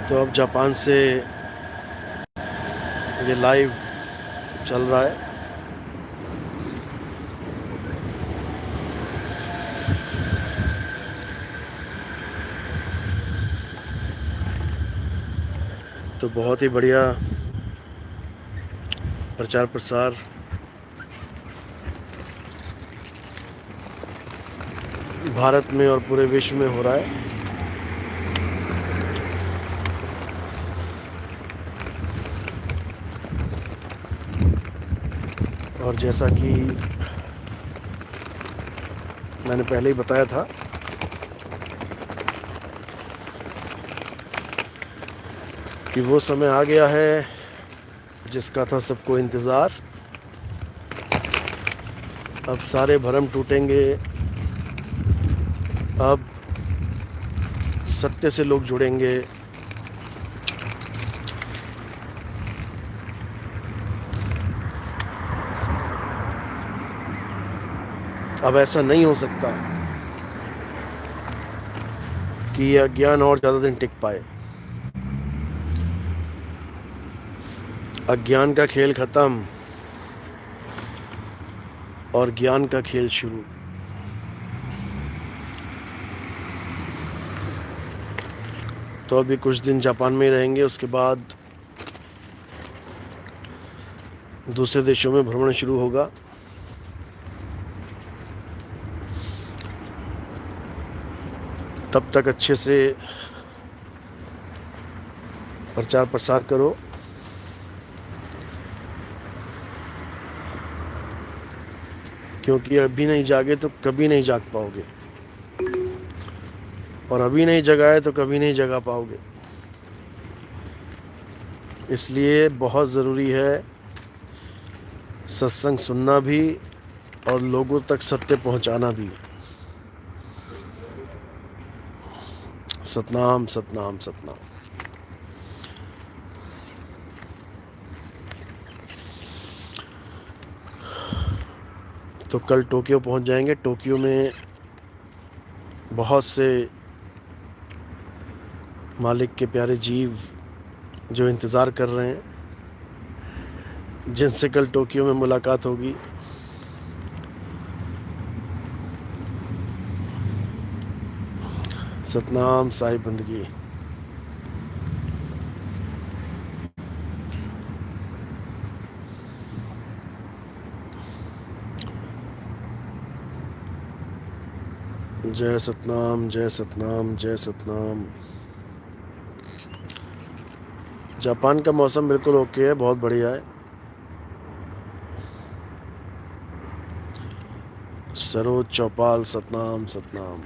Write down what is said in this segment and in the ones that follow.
तो अब जापान से ये लाइव चल रहा है। तो बहुत ही बढ़िया प्रचार प्रसार भारत में और पूरे विश्व में हो रहा है। और जैसा कि मैंने पहले ही बताया था कि वो समय आ गया है जिसका था सबको इंतज़ार। अब सारे भरम टूटेंगे, अब सत्य से लोग जुड़ेंगे। अब ऐसा नहीं हो सकता कि ये अज्ञान और ज़्यादा दिन टिक पाए। अज्ञान का खेल ख़त्म और ज्ञान का खेल शुरू। तो अभी कुछ दिन जापान में ही रहेंगे, उसके बाद दूसरे देशों में भ्रमण शुरू होगा। तब तक अच्छे से प्रचार प्रसार करो, क्योंकि अभी नहीं जागे तो कभी नहीं जाग पाओगे, और अभी नहीं जगाए तो कभी नहीं जगा पाओगे। इसलिए बहुत ज़रूरी है सत्संग सुनना भी और लोगों तक सत्य पहुंचाना भी। सतनाम सतनाम सतनाम। तो कल टोक्यो पहुंच जाएंगे। टोक्यो में बहुत से मालिक के प्यारे जीव जो इंतज़ार कर रहे हैं, जिनसे कल टोक्यो में मुलाकात होगी। सतनाम साहिब बंदगी। जय सतनाम जय सतनाम जय सतनाम। जापान का मौसम बिल्कुल ओके है, बहुत बढ़िया है। सरोज चौपाल सतनाम सतनाम।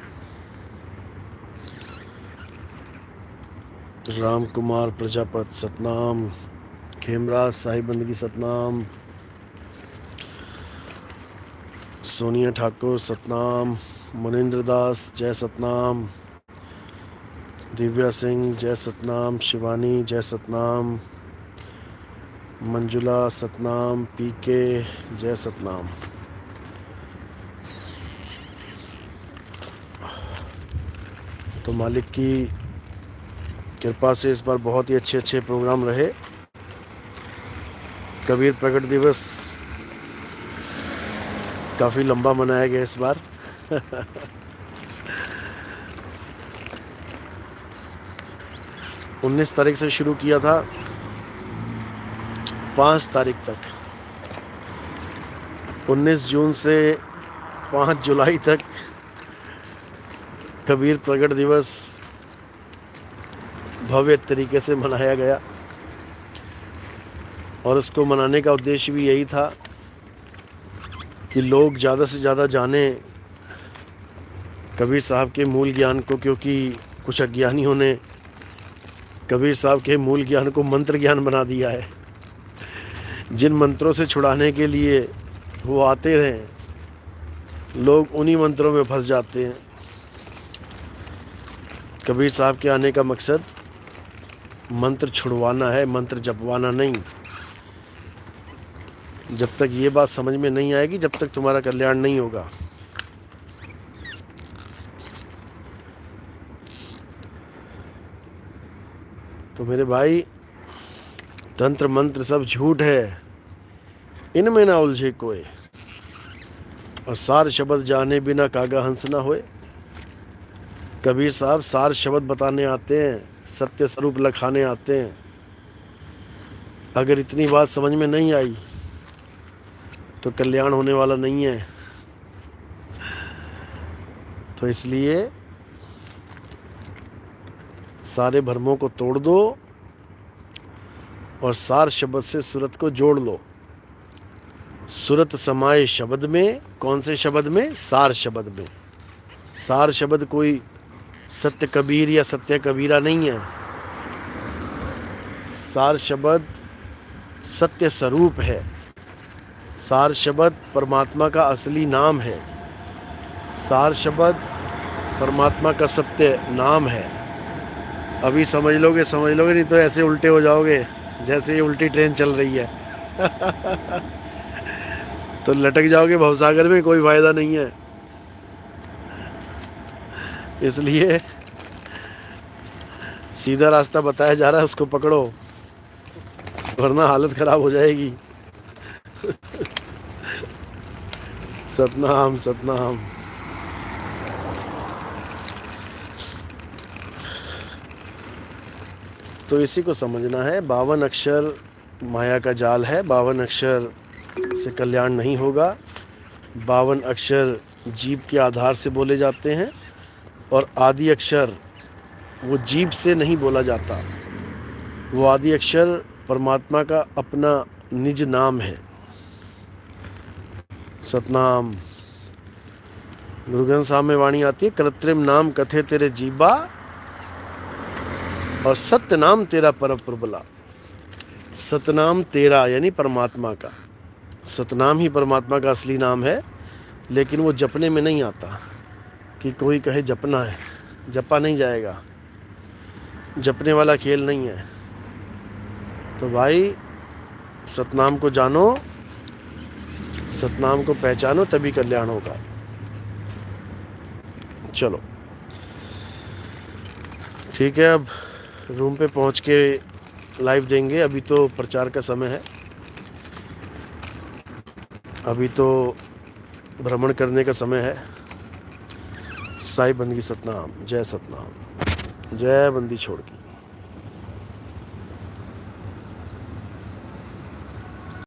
राम कुमार प्रजापत सतनाम। खेमराज साहिब बंदगी सतनाम। सोनिया ठाकुर सतनाम। मुनिंद्र दास जय सतनाम। दिव्या सिंह जय सतनाम। शिवानी जय सतनाम। मंजुला सतनाम। पीके जय सतनाम। तो मालिक की कृपा से इस बार बहुत ही अच्छे अच्छे प्रोग्राम रहे। कबीर प्रकट दिवस काफ़ी लंबा मनाया गया इस बार। 19 तारीख से शुरू किया था, 5 तारीख तक। 19 जून से 5 जुलाई तक कबीर प्रकट दिवस भव्य तरीके से मनाया गया। और उसको मनाने का उद्देश्य भी यही था कि लोग ज़्यादा से ज़्यादा जानें कबीर साहब के मूल ज्ञान को, क्योंकि कुछ अज्ञानियों ने कबीर साहब के मूल ज्ञान को मंत्र ज्ञान बना दिया है। जिन मंत्रों से छुड़ाने के लिए वो आते हैं, लोग उन्हीं मंत्रों में फंस जाते हैं। कबीर साहब के आने का मकसद मंत्र छुड़वाना है, मंत्र जपवाना नहीं। जब तक ये बात समझ में नहीं आएगी, जब तक तुम्हारा कल्याण नहीं होगा। तो मेरे भाई, तंत्र मंत्र सब झूठ है, इनमें ना उलझे कोई, और सार शब्द जाने बिना कागा हंस ना होए। कबीर साहब सार शब्द बताने आते हैं, सत्य स्वरूप लखाने आते हैं। अगर इतनी बात समझ में नहीं आई तो कल्याण होने वाला नहीं है। तो इसलिए सारे भ्रमों को तोड़ दो और सार शब्द से सूरत को जोड़ लो। सूरत समाये शब्द में, कौन से शब्द में? सार शब्द में। सार शब्द कोई सत्य कबीर या सत्य कबीरा नहीं है। सार शब्द सत्य स्वरूप है। सार शब्द परमात्मा का असली नाम है। सार शब्द परमात्मा का सत्य नाम है। अभी समझ लोगे, नहीं तो ऐसे उल्टे हो जाओगे जैसे ये उल्टी ट्रेन चल रही है। तो लटक जाओगे भवसागर में, कोई फायदा नहीं है। इसलिए सीधा रास्ता बताया जा रहा है, उसको पकड़ो, वरना हालत खराब हो जाएगी। सतनाम सतनाम। तो इसी को समझना है। 52 अक्षर माया का जाल है। 52 अक्षर से कल्याण नहीं होगा। 52 अक्षर जीव के आधार से बोले जाते हैं, और आदि अक्षर वो जीव से नहीं बोला जाता। वो आदि अक्षर परमात्मा का अपना निज नाम है। सतनाम। गुरु ग्रंथ साहब में वाणी आती है, कृत्रिम नाम कथे तेरे जीवा, और सत्य नाम तेरा परम प्रबला। सतनाम तेरा यानी परमात्मा का। सतनाम ही परमात्मा का असली नाम है, लेकिन वो जपने में नहीं आता। कि कोई कहे जपना है, जपा नहीं जाएगा, जपने वाला खेल नहीं है। तो भाई सतनाम को जानो, सतनाम को पहचानो, तभी कल्याण होगा। चलो ठीक है, अब रूम पे पहुंच के लाइव देंगे। अभी तो प्रचार का समय है, अभी तो भ्रमण करने का समय है। साई बंदगी सतनाम। जय सतनाम। जय बंदी छोड़ की।